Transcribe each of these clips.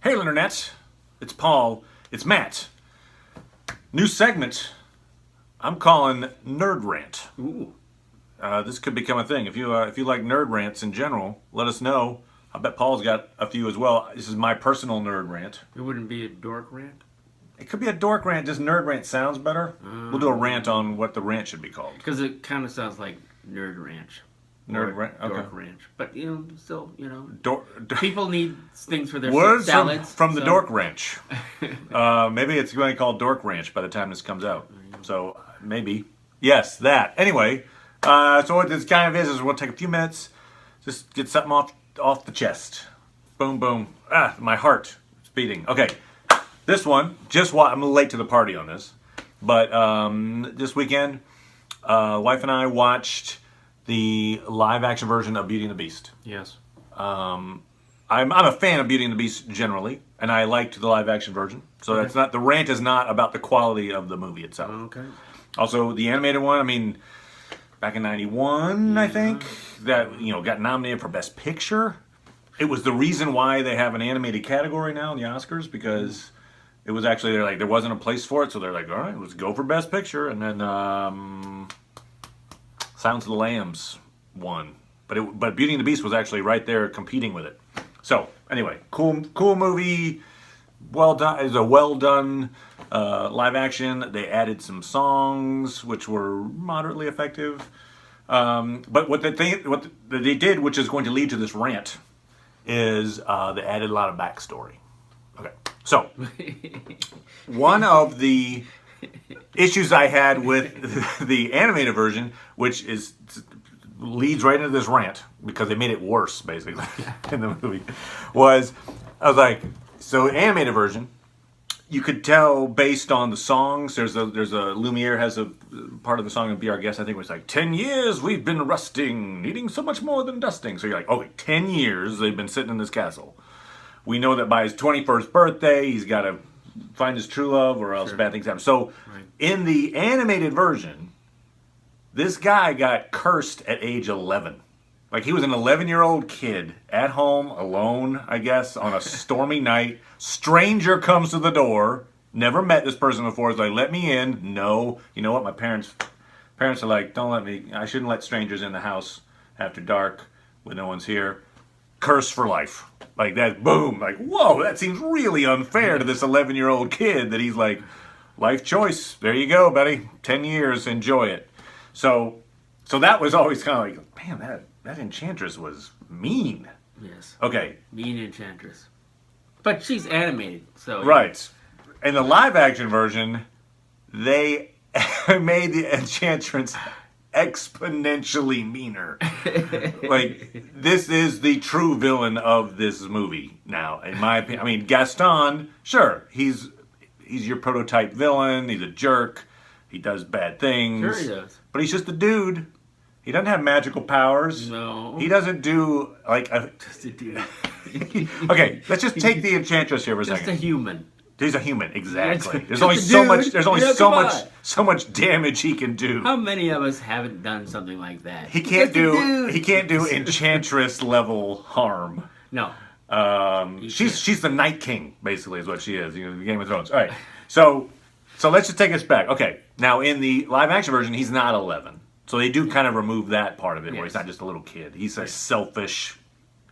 Hey, Internet. It's Paul. It's Matt. New segment. I'm calling Nerd Rant. Ooh. This could become a thing. If you like nerd rants in general, let us know. I bet Paul's got a few as well. This is my personal nerd rant. It wouldn't be a dork rant? It could be a dork rant. Just nerd rant sounds better. We'll do a rant on what the rant should be called. Because it kind of sounds like Nerd Ranch. Nerd rant. Okay. Dork Ranch. But, still, Dork. people need things for their Words salads. from the Dork Ranch. Maybe it's going to be called Dork Ranch by the time this comes out. So maybe. Yes, that. Anyway, so what this kind of is we'll take a few minutes, just get something off the chest. Boom, boom. My heart is beating. Okay, this one, I'm late to the party on this, but this weekend, wife and I watched the live-action version of Beauty and the Beast. Yes. I'm a fan of Beauty and the Beast generally, and I liked the live-action version. So that's not, the rant is not about the quality of the movie itself. Okay. Also, the animated one, I mean, back in 91, I think, that, got nominated for Best Picture. It was the reason why they have an animated category now in the Oscars, because it was actually, there wasn't a place for it, so they're like, all right, let's go for Best Picture. And then Silence of the Lambs won. But Beauty and the Beast was actually right there competing with it. So, anyway, cool movie. Well done. It's a well done live action. They added some songs which were moderately effective. But what they did, which is going to lead to this rant, is they added a lot of backstory. Okay, so one of the issues I had with the animated version, which leads right into this rant because they made it worse basically in the movie, I was like, so animated version, you could tell based on the songs. There's a Lumiere has a part of the song of Be Our Guest, I think it was like 10 years we've been rusting, needing so much more than dusting. So you're like, okay, 10 years they've been sitting in this castle. We know that by his 21st birthday he's got to find his true love or else bad things happen. So in the animated version, this guy got cursed at age 11. Like, he was an 11-year-old kid at home alone, I guess, on a stormy night. Stranger comes to the door. Never met this person before. He's like, let me in. No. You know what? My parents are like, don't let me. I shouldn't let strangers in the house after dark when no one's here. Curse for life. Like that, boom. Like, whoa, that seems really unfair to this 11-year-old kid that he's like, life choice. There you go, buddy. 10 years. Enjoy it. So that was always kind of like, man, that enchantress was mean. Yes. Okay. Mean enchantress. But she's animated, so... Right. In the live-action version, they made the enchantress exponentially meaner. Like, this is the true villain of this movie now, in my opinion. I mean, Gaston, sure, he's your prototype villain. He's a jerk. He does bad things. Sure he does. But he's just a dude. He doesn't have magical powers. No. He doesn't do, like... Just a dude. Okay, let's just take the enchantress here for a second. Just a human. He's a human, exactly. There's Just only a so dude. much. There's only Come so much damage he can do. How many of us haven't done something like that? He can't Just a do. dude. He can't do enchantress level harm. No. She's the Night King, basically, is what she is. Game of Thrones. All right. So let's just take us back. Okay. Now in the live action version, he's not 11. So they do kind of remove that part of it, where he's not just a little kid. He's a selfish,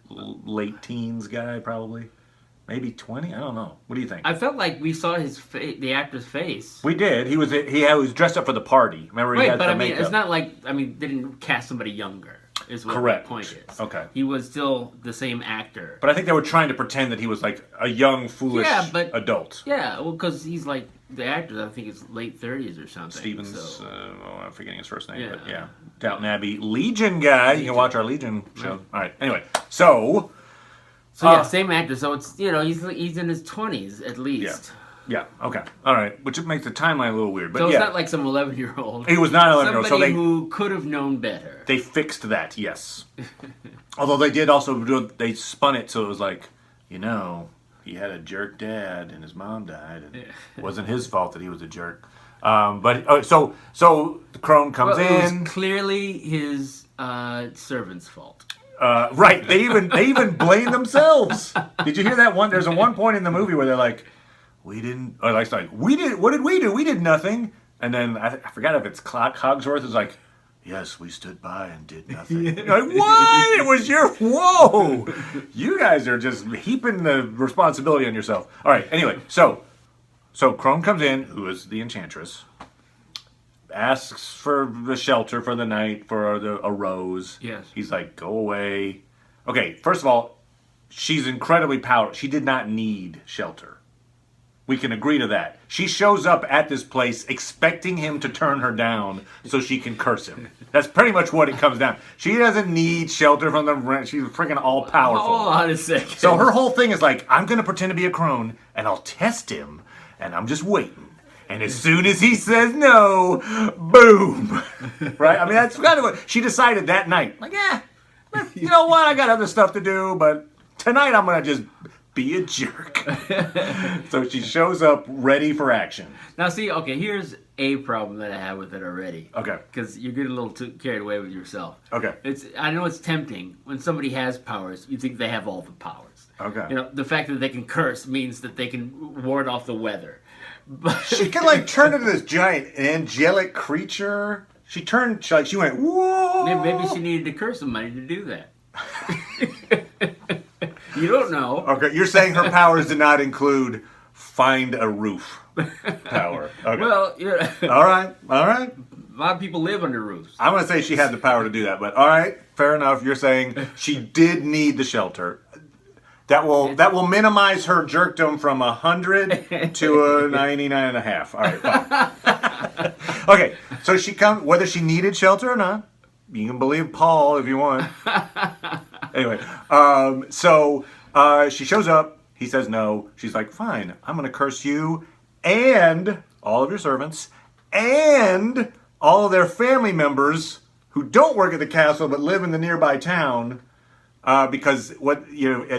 late teens guy, probably. Maybe 20? I don't know. What do you think? I felt like we saw the actor's face. We did. He was dressed up for the party. Remember, he had the makeup. It's not like, they didn't cast somebody younger, is what Correct. the point is. Okay. He was still the same actor. But I think they were trying to pretend that he was like a young, foolish adult. Yeah, well, because he's like, the actor, I think it's late 30s or something. Stevens, I'm forgetting his first name, but yeah. Yeah. Downton Abbey. Legion guy. You can watch our Legion show. All right. Anyway, so yeah, same actor. So it's, he's in his 20s at least. Yeah. Okay. All right. Which makes the timeline a little weird. But so it's not like some 11-year-old. He was not an 11-year-old. Somebody who could have known better. They fixed that, yes. Although they did also they spun it so it was like, he had a jerk dad and his mom died, and it wasn't his fault that he was a jerk. So the crone comes in. It was clearly his servant's fault. Right. They even blame themselves. Did you hear that one? There's a one point in the movie where they're like, we didn't, or like, we did, what did we do? We did nothing. And then I forgot if it's Cogsworth is like, yes, we stood by and did nothing. You're like, what? It was your, whoa. You guys are just heaping the responsibility on yourself. All right. Anyway, so Crone comes in, who is the Enchantress, asks for the shelter for the night, for a rose. Yes. He's like, go away. Okay, first of all, she's incredibly powerful. She did not need shelter. We can agree to that. She shows up at this place expecting him to turn her down so she can curse him. That's pretty much what it comes down. She doesn't need shelter from the... She's freaking all-powerful. Hold on a second. So her whole thing is like, I'm going to pretend to be a crone, and I'll test him, and I'm just waiting. And as soon as he says no, boom. Right? I mean, that's kind of what she decided that night. Like, you know what? I got other stuff to do, but tonight I'm going to just be a jerk. So she shows up ready for action. Now, see, okay, here's a problem that I have with it already. Okay. Because you're getting a little too carried away with yourself. Okay. I know it's tempting. When somebody has powers, you think they have all the powers. Okay. You know, the fact that they can curse means that they can ward off the weather. But She can like turn into this giant angelic creature. She went, whoa. maybe she needed to curse somebody to do that. You don't know. Okay, you're saying her powers did not include find a roof power. Okay. Well, All right. a lot of people live under roofs. I'm going to say she had the power to do that, but all right, fair enough. You're saying she did need the shelter. That will minimize her jerkdom from 100 to a 99.5. All right, fine. Okay, so whether she needed shelter or not, you can believe Paul if you want. Anyway, so she shows up. He says no. She's like, fine, I'm going to curse you and all of your servants and all of their family members who don't work at the castle but live in the nearby town. Because at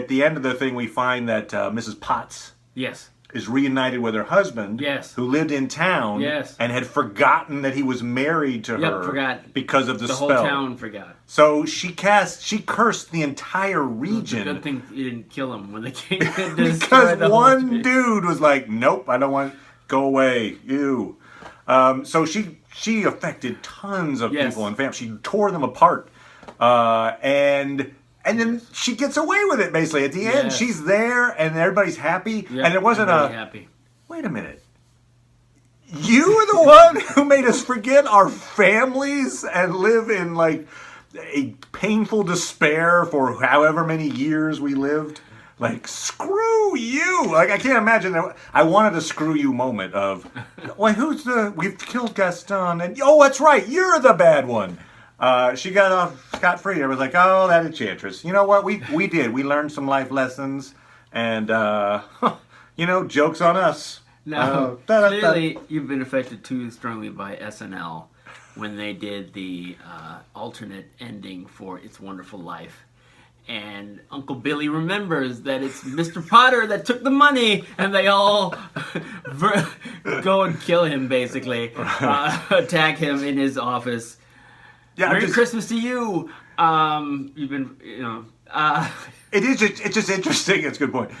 the end of the thing, we find that Mrs. Potts Yes. is reunited with her husband, Yes. who lived in town, Yes. and had forgotten that he was married to her, forgot. because of the The spell. whole town forgot. So she cursed the entire It's a region good thing you didn't kill him when they came to destroy because the whole one tree. dude was like, "Nope, I don't want. Go away, you." So she affected tons of Yes. people and families. She tore them apart, and then she gets away with it, basically. At the end, Yes. she's there, and everybody's happy. Yep, And it wasn't I'm very happy. wait a minute. You were the one who made us forget our families and live in, like, a painful despair for however many years we lived. Like, screw you. Like, I can't imagine that. I wanted a screw you moment of, wait, we've killed Gaston, and, oh, that's right, you're the bad one. She got off scot-free. I was like, oh, that Enchantress. You know what? We did. We learned some life lessons. And, jokes on us. Now, clearly, you've been affected too strongly by SNL when they did the alternate ending for It's Wonderful Life. And Uncle Billy remembers that it's Mr. Potter that took the money, and they all go and kill him, basically. Attack him in his office. Yeah, Merry Christmas to you. You've been, It's just interesting. It's a good point.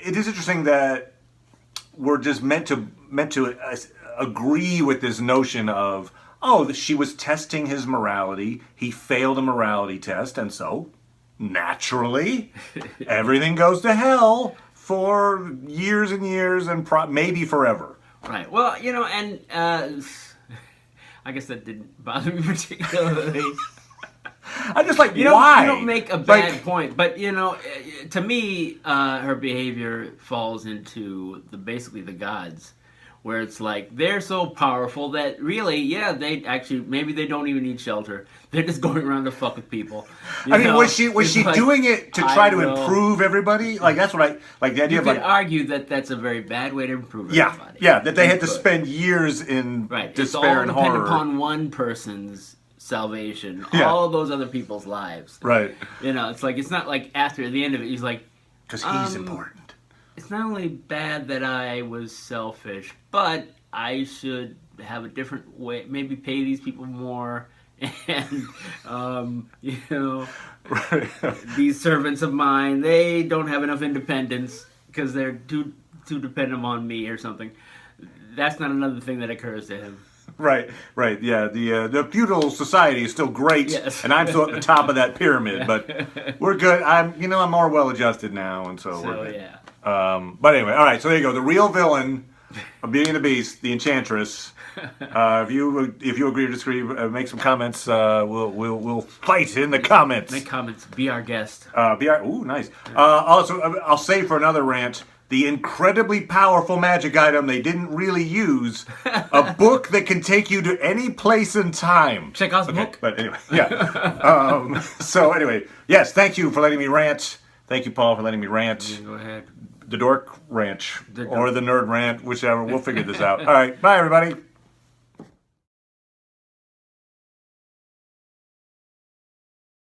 It is interesting that we're just meant to agree with this notion of, oh, she was testing his morality. He failed a morality test, and so naturally everything goes to hell for years and years and maybe forever. Right. Well, and I guess that didn't bother me particularly. I'm just like, You why? don't make a bad point, but to me, her behavior falls into basically the gods, where it's like they're so powerful that really, they actually maybe they don't even need shelter. They're just going around to fuck with people. I mean, was she like, doing it to try to improve everybody? Like, that's what I like the idea You of, could like, argue that that's a very bad way to improve everybody. yeah, that they had to You could. spend years in Right. despair and It's all horror. dependent upon one person's salvation. Yeah. All of those other people's lives. Right. It's like it's not like after the end of it, he's like, Because he's important. it's not only bad that I was selfish, but I should have a different way, maybe pay these people more And, you know, these servants of mine, they don't have enough independence because they're too dependent on me or something. That's not another thing that occurs to him. Right. Yeah, the feudal society is still great, Yes. and I'm still at the top of that pyramid. But we're good. I'm more well adjusted now, and so we're good. Yeah. But anyway, all right. So there you go. The real villain of Beauty and the Beast, the Enchantress. If you agree or disagree, make some comments. We'll fight in the comments. Make comments. Be our guest. Ooh, nice. Also, I'll say for another rant, the incredibly powerful magic item they didn't really use, a book that can take you to any place in time. Check out the book. But anyway, yeah. So anyway, yes, thank you for letting me rant. Thank you, Paul, for letting me rant. Yeah, go ahead. The Dork Ranch or the Nerd Rant, whichever. We'll figure this out. All right. Bye, everybody.